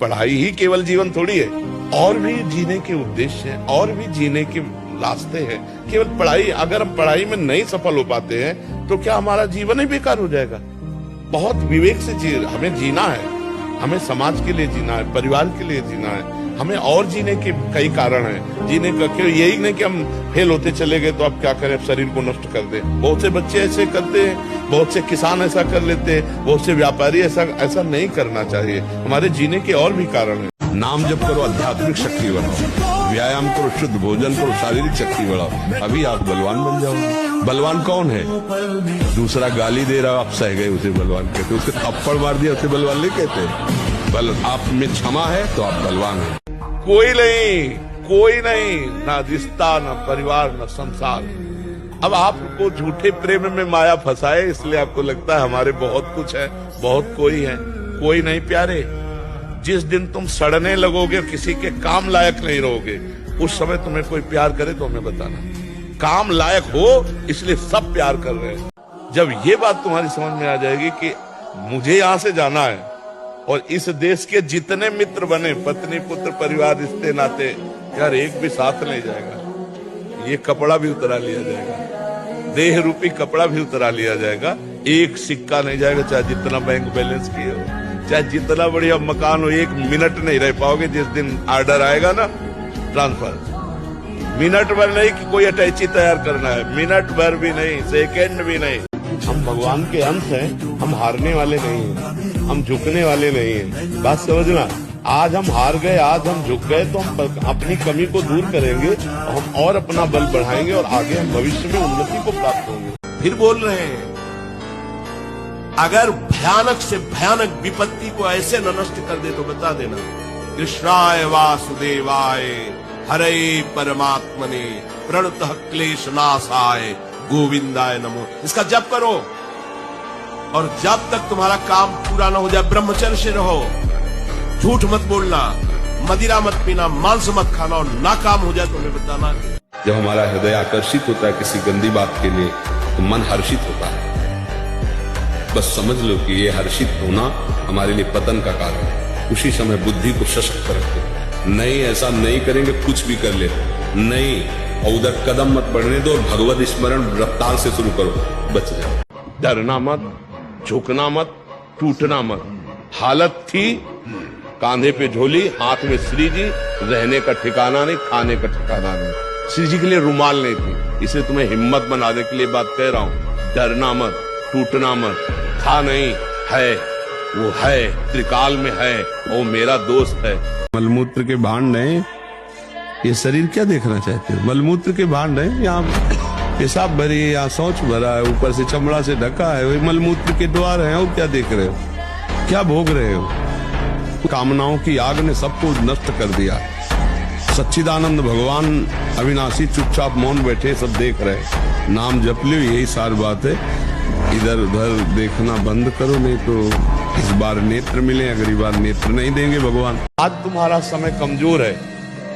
पढ़ाई ही केवल जीवन थोड़ी है, और भी जीने के उद्देश्य हैं, और भी जीने के रास्ते हैं। केवल पढ़ाई, अगर हम पढ़ाई में नहीं सफल हो पाते हैं तो क्या हमारा जीवन ही बेकार हो जाएगा? बहुत विवेक से हमें जीना है, हमें समाज के लिए जीना है, परिवार के लिए जीना है, हमें और जीने के कई कारण हैं जीने का। क्यों यही नहीं कि हम फेल होते चले गए तो अब क्या करें, शरीर को नष्ट कर दे। बहुत से बच्चे ऐसे करते हैं, बहुत से किसान ऐसा कर लेते हैं, बहुत से व्यापारी ऐसा नहीं करना चाहिए। हमारे जीने के और भी कारण हैं। नाम जप करो, आध्यात्मिक शक्ति बढ़ाओ, व्यायाम करो, शुद्ध भोजन करो, शारीरिक शक्ति बढ़ाओ, अभी आप बलवान बन जाओगे। बलवान कौन है? दूसरा गाली दे रहा, आप सह गए उसे बलवान कहते, उसके थप्पड़ मार दिया उसे बलवान नहीं कहते। बल आप में क्षमा है तो आप बलवान हैं। कोई नहीं, ना रिश्ता, ना परिवार, ना संसार। अब आपको झूठे प्रेम में माया फंसाए, इसलिए आपको लगता है हमारे बहुत कुछ है, बहुत कोई है। कोई नहीं प्यारे, जिस दिन तुम सड़ने लगोगे, किसी के काम लायक नहीं रहोगे, उस समय तुम्हें कोई प्यार करे तो हमें बताना। काम लायक हो इसलिए सब प्यार कर रहे हैं। जब ये बात तुम्हारी समझ में आ जाएगी कि मुझे यहां से जाना है, और इस देश के जितने मित्र बने, पत्नी पुत्र परिवार रिश्ते नाते, यार एक भी साथ नहीं जाएगा। ये कपड़ा भी उतरा लिया जाएगा, देह रूपी कपड़ा भी उतरा लिया जाएगा, एक सिक्का नहीं जाएगा, चाहे जितना बैंक बैलेंस किए हो, चाहे जितना बढ़िया मकान हो, एक मिनट नहीं रह पाओगे। जिस दिन ऑर्डर आएगा ना ट्रांसफर, मिनट भर नहीं कि कोई अटैची तैयार करना है, मिनट भर भी नहीं, सेकेंड भी नहीं। हम भगवान के अंश हैं, हम हारने वाले नहीं हैं, हम झुकने वाले नहीं हैं। बात समझना, आज हम हार गए, आज हम झुक गए तो हम अपनी कमी को दूर करेंगे, हम और अपना बल बढ़ाएंगे, और आगे हम भविष्य में उन्नति को प्राप्त होंगे। फिर बोल रहे हैं, अगर भयानक से भयानक विपत्ति को ऐसे न नष्ट कर दे तो बता देना। कृष्णाय वासुदेवाय हरे परमात्मने प्रणतः क्लेश नाशाय गोविंदाय नमो। इसका जप करो, और जब तक तुम्हारा काम पूरा न हो जाए ब्रह्मचर्य से रहो। झूठ मत बोलना, मदिरा मत पीना, मांस मत खाना, और नाकाम हो जाए तो हमें बताना। जब हमारा हृदय आकर्षित होता है किसी गंदी बात के लिए तो मन हर्षित होता है। बस समझ लो कि ये हर्षित होना हमारे लिए पतन का कारण है। उसी समय बुद्धि को सशक्त रखो। नहीं, ऐसा नहीं करेंगे, कुछ भी कर ले नहीं, और उधर कदम मत बढ़ने दो, भगवत स्मरण रफ्तार से शुरू करो, बच जाओ। डरना मत, झुकना मत, टूटना मत। हालत थी कांधे पे झोली, हाथ में श्री जी, रहने का ठिकाना नहीं, खाने का ठिकाना नहीं। श्री जी के लिए रुमाल नहीं थी, इसे तुम्हें हिम्मत बनाने के लिए बात कह रहा हूं। डरना मत, टूटना मत। था नहीं, है, वो है, त्रिकाल में है, वो मेरा दोस्त है। मलमूत्र के भांड है, ये शरीर क्या देखना चाहते हो? मलमूत्र के भांड है, यहाँ पेशाब भरी है, यहाँ शौच भरा है, ऊपर से चमड़ा से ढका है, वही मलमूत्र के द्वार हैं। और क्या देख रहे हो, क्या भोग रहे हो? कामनाओं की आग ने सबको नष्ट कर दिया। सच्चिदानंद भगवान अविनाशी चुपचाप मौन बैठे, सब देख रहे। नाम जप लो, यही सारी बात है। इधर उधर देखना बंद करो, नहीं तो इस बार नेत्र मिले, अगली बार नेत्र नहीं देंगे भगवान। आज तुम्हारा समय कमजोर है,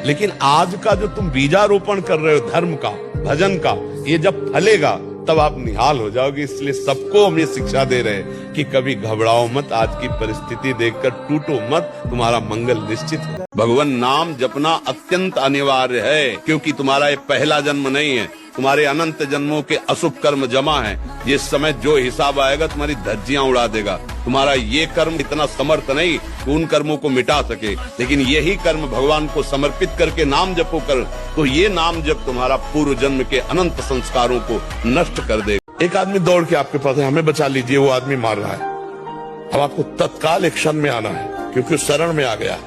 लेकिन आज का जो तुम बीजारोपण कर रहे हो धर्म का, भजन का, ये जब फलेगा तब आप निहाल हो जाओगे। इसलिए सबको हम ये शिक्षा दे रहे हैं कि कभी घबराओ मत, आज की परिस्थिति देखकर टूटो मत, तुम्हारा मंगल निश्चित है। भगवान नाम जपना अत्यंत अनिवार्य है, क्योंकि तुम्हारा ये पहला जन्म नहीं है, तुम्हारे अनंत जन्मों के अशुभ कर्म जमा है। ये समय जो हिसाब आएगा तुम्हारी धज्जियां उड़ा देगा। तुम्हारा ये कर्म इतना समर्थ नहीं कि उन कर्मों को मिटा सके, लेकिन यही कर्म भगवान को समर्पित करके नाम जपो कर, तो ये नाम जप तुम्हारा पूर्व जन्म के अनंत संस्कारों को नष्ट कर देगा। एक आदमी दौड़ के आपके पास है, हमें बचा लीजिए, वो आदमी मार रहा है। अब आपको तत्काल एक्शन में आना है, क्योंकि शरण में आ गया।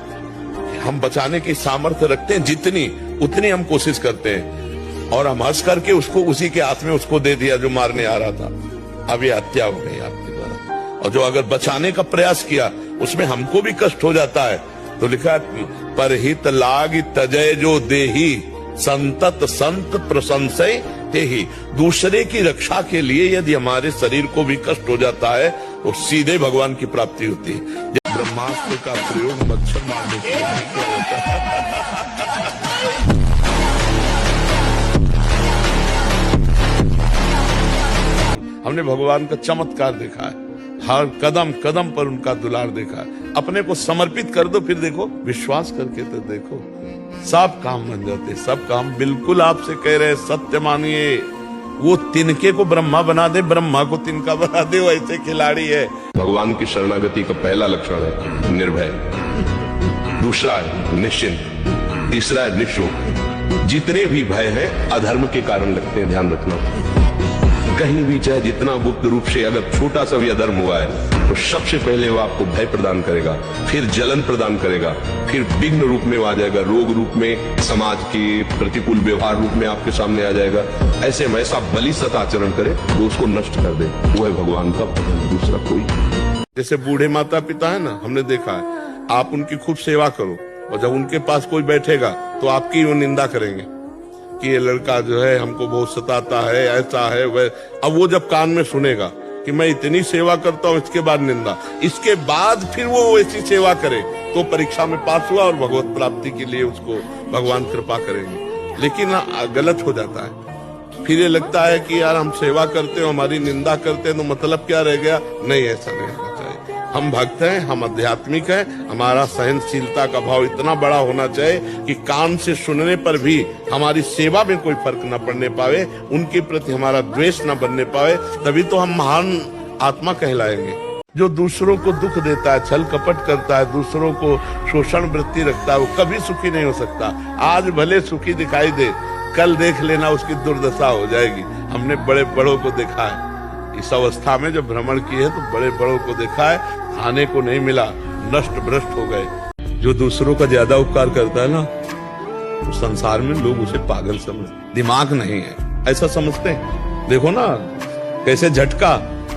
हम बचाने की सामर्थ्य रखते हैं, जितनी उतनी हम कोशिश करते हैं, और हम हंस करके उसको उसी के हाथ में उसको दे दिया जो मारने आ रहा था। अब ये हत्या हो गई आपके द्वारा। और जो अगर बचाने का प्रयास किया उसमें हमको भी कष्ट हो जाता है। तो लिखा है, परहित लाग तजय जो देही, संतत संत प्रशंसय तेहि। दूसरे की रक्षा के लिए यदि हमारे शरीर को भी कष्ट हो जाता है तो सीधे भगवान की प्राप्ति होती है। ब्रह्मास्त्र का प्रयोग मच्छर मारने के लिए होता है। हमने भगवान का चमत्कार देखा है। हर कदम कदम पर उनका दुलार देखा। अपने को समर्पित कर दो, फिर देखो, विश्वास करके तो देखो, सब काम बन जाते, सब काम। बिल्कुल आपसे कह रहे, सत्य मानिए। वो तिनके को ब्रह्मा बना दे, ब्रह्मा को तिनका बना दे, वो ऐसे खिलाड़ी है। भगवान की शरणागति का पहला लक्षण है निर्भय, दूसरा है निश्चिंत, तीसरा है निःशोक। जितने भी भय हैं अधर्म के कारण लगते हैं, ध्यान रखना। कहीं भी चाहे जितना गुप्त रूप से अगर छोटा सा भी अधर्म हुआ है तो सबसे पहले वो आपको भय प्रदान करेगा, फिर जलन प्रदान करेगा, फिर विघ्न रूप में आ जाएगा, रोग रूप में, समाज के प्रतिकूल व्यवहार रूप में आपके सामने आ जाएगा। ऐसे में ऐसा बलिष्ठ आचरण करे तो उसको नष्ट कर दे, वो है भगवान का भजन, दूसरा कोई। जैसे बूढ़े माता पिता है ना, हमने देखा है, आप उनकी खूब सेवा करो और जब उनके पास कोई बैठेगा तो आपकी वो निंदा करेंगे कि ये लड़का जो है हमको बहुत सताता है, ऐसा है वह। अब वो जब कान में सुनेगा कि मैं इतनी सेवा करता हूँ, इसके बाद निंदा, इसके बाद फिर वो ऐसी सेवा करे तो परीक्षा में पास हुआ और भगवत प्राप्ति के लिए उसको भगवान कृपा करेंगे। लेकिन गलत हो जाता है, फिर ये लगता है कि यार हम सेवा करते हो, हमारी निंदा करते हैं तो मतलब क्या रह गया। नहीं, ऐसा नहीं होना चाहिए। हम भक्त हैं, हम आध्यात्मिक हैं, हमारा सहनशीलता का भाव इतना बड़ा होना चाहिए कि कान से सुनने पर भी हमारी सेवा में कोई फर्क न पड़ने पावे, उनके प्रति हमारा द्वेष न बनने पावे, तभी तो हम महान आत्मा कहलाएंगे। जो दूसरों को दुख देता है, छल कपट करता है, दूसरों को शोषण वृत्ति रखता है, वो कभी सुखी नहीं हो सकता। आज भले सुखी दिखाई दे, कल देख लेना उसकी दुर्दशा हो जाएगी। हमने बड़े बड़ों को देखा है, इस अवस्था में जब भ्रमण किए तो बड़े बड़ों को देखा है, खाने को नहीं मिला, नष्ट भ्रष्ट हो गए। जो दूसरों का ज्यादा उपकार करता है ना, तो संसार में लोग उसे पागल समझते, दिमाग नहीं है ऐसा समझते हैं। देखो ना कैसे झटका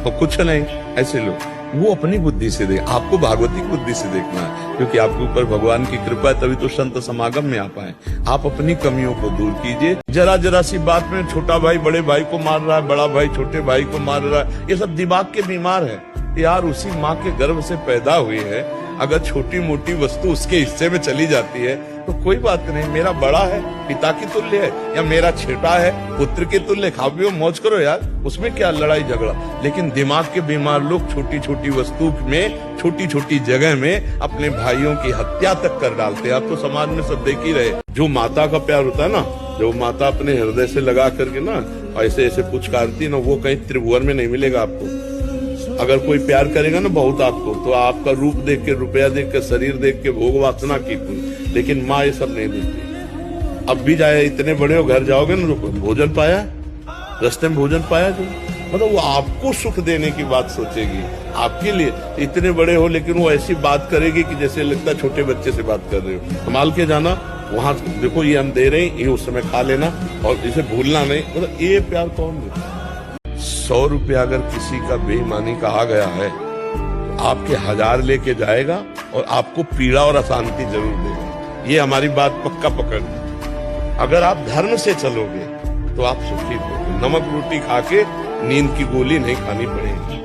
और कुछ नहीं, ऐसे लोग। वो अपनी बुद्धि से देख, आपको भागवती बुद्धि से देखना है, क्योंकि आपके ऊपर भगवान की कृपा है, तभी तो संत समागम में आ पाए। आप अपनी कमियों को दूर कीजिए। जरा जरा सी बात में छोटा भाई बड़े भाई को मार रहा है, बड़ा भाई छोटे भाई को मार रहा है, ये सब दिमाग के बीमार है। यार उसी माँ के गर्भ से पैदा हुई है, अगर छोटी मोटी वस्तु उसके हिस्से में चली जाती है तो कोई बात नहीं, मेरा बड़ा है पिता की तुल्य है, या मेरा छोटा है पुत्र के तुल्य, खाओ पियो मौज करो यार, उसमें क्या लड़ाई झगड़ा। लेकिन दिमाग के बीमार लोग छोटी छोटी वस्तु में, छोटी छोटी जगह में अपने भाइयों की हत्या तक कर डालते हैं। आप तो समाज में सब देख ही रहे। जो माता का प्यार होता है ना, जो माता अपने हृदय से लगा करके ना ऐसे ऐसे पुचकारती ना, वो कहीं त्रिभुवन में नहीं मिलेगा आपको। अगर कोई प्यार करेगा ना बहुत आपको, तो आपका रूप देख के, रुपया देख के, शरीर देख के, भोग वासना की, लेकिन माँ ये सब नहीं देती। अब भी जाए, इतने बड़े हो घर जाओगे ना, भोजन पाया, रास्ते में भोजन पाया, जो मतलब वो आपको सुख देने की बात सोचेगी आपके लिए। इतने बड़े हो लेकिन वो ऐसी बात करेगी कि जैसे लगता है छोटे बच्चे से बात कर रहे हो। संभाल के जाना, वहां देखो ये हम दे रहे हैं, ये उस समय खा लेना और इसे भूलना नहीं। मतलब ये प्यार कौन देता? 100 रुपया अगर किसी का बेईमानी का आ गया है, आपके 1000 लेके जाएगा और आपको पीड़ा और अशांति जरूर देगा। ये हमारी बात पक्का पकड़। अगर आप धर्म से चलोगे तो आप सुखी होगे। नमक रोटी खा के नींद की गोली नहीं खानी पड़ेगी।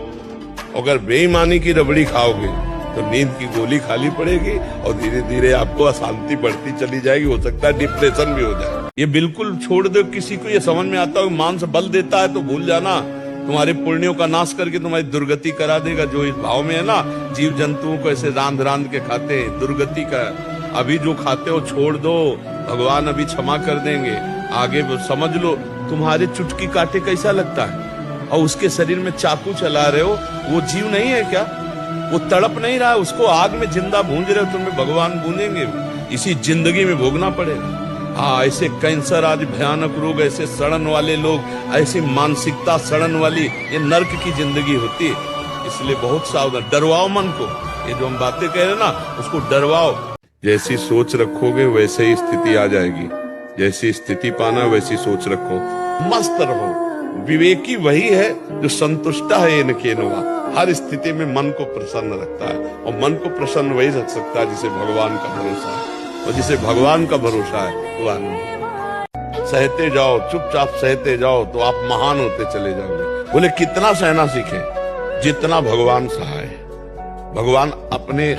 अगर बेईमानी की रबड़ी खाओगे तो नींद की गोली खानी पड़ेगी और धीरे धीरे आपको अशांति बढ़ती चली जाएगी। हो सकता है डिप्रेशन भी हो जाए। ये बिल्कुल छोड़ दो। किसी को ये समझ में आता है मांस बल देता है तो भूल जाना, तुम्हारे पुण्यों का नाश करके तुम्हारी दुर्गति करा देगा। जो इस भाव में है ना, जीव जंतुओं को ऐसे रांध रांध के खाते हैं, दुर्गति का। अभी जो खाते हो छोड़ दो, भगवान अभी क्षमा कर देंगे। आगे समझ लो, तुम्हारे चुटकी काटे कैसा लगता है और उसके शरीर में चाकू चला रहे हो, वो जीव नहीं है क्या? वो तड़प नहीं रहा है, उसको आग में जिंदा भूंज रहे हो, तुम्हें भगवान भूनेंगे। इसी जिंदगी में भोगना पड़ेगा। हाँ, ऐसे कैंसर आदि भयानक रोग, ऐसे सड़न वाले लोग, ऐसी मानसिकता सड़न वाली, ये नर्क की जिंदगी होती है। इसलिए बहुत सावधान, डरवाओ मन को। ये जो हम बातें कह रहे हैं ना, उसको डरवाओ। जैसी सोच रखोगे वैसे ही स्थिति आ जाएगी। जैसी स्थिति पाना वैसी सोच रखो, मस्त रहो। विवेकी वही है जो संतुष्ट है इनके नवा, हर स्थिति में मन को प्रसन्न रखता है। और मन को प्रसन्न वही रख सकता है जिसे भगवान का भरोसा है, और जिसे भगवान का भरोसा है वो आनंद। सहते जाओ, चुपचाप सहते जाओ तो आप महान होते चले जाओगे। बोले कितना सहना सीखे? जितना भगवान सहाय। भगवान अपने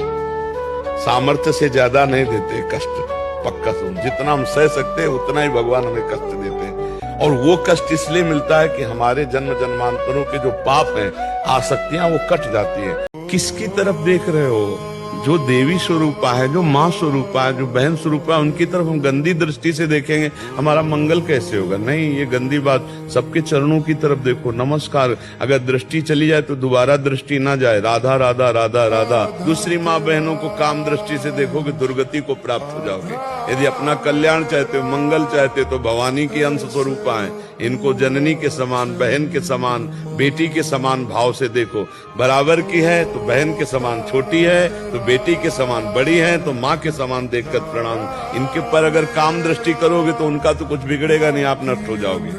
सामर्थ्य से ज्यादा नहीं देते कष्ट, पक्का सुन। जितना हम सह सकते हैं उतना ही भगवान हमें कष्ट देते हैं। और वो कष्ट इसलिए मिलता है कि हमारे जन्म जन्मांतरों के जो पाप हैं आसक्तियां वो कट जाती है। किसकी तरफ देख रहे हो? जो देवी स्वरूपा है, जो माँ स्वरूपा है, जो बहन स्वरूपा है, उनकी तरफ हम गंदी दृष्टि से देखेंगे, हमारा मंगल कैसे होगा? नहीं, ये गंदी बात। सबके चरणों की तरफ देखो, नमस्कार। अगर दृष्टि चली जाए तो दोबारा दृष्टि ना जाए। राधा राधा राधा राधा। दूसरी माँ बहनों को काम दृष्टि से देखोगे, दुर्गति को प्राप्त हो जाओगे। यदि अपना कल्याण चाहते हो, मंगल चाहते हो, तो भवानी की अंश स्वरूपा है, इनको जननी के समान, बहन के समान, बेटी के समान भाव से देखो। बराबर की है तो बहन के समान छोटी है, तो बेटी के समान बड़ी है, तो माँ के समान देखकर प्रणाम। इनके पर अगर काम दृष्टि करोगे तो उनका तो कुछ बिगड़ेगा नहीं, आप नष्ट हो जाओगे।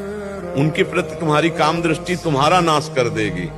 उनके प्रति तुम्हारी काम दृष्टि तुम्हारा नाश कर देगी।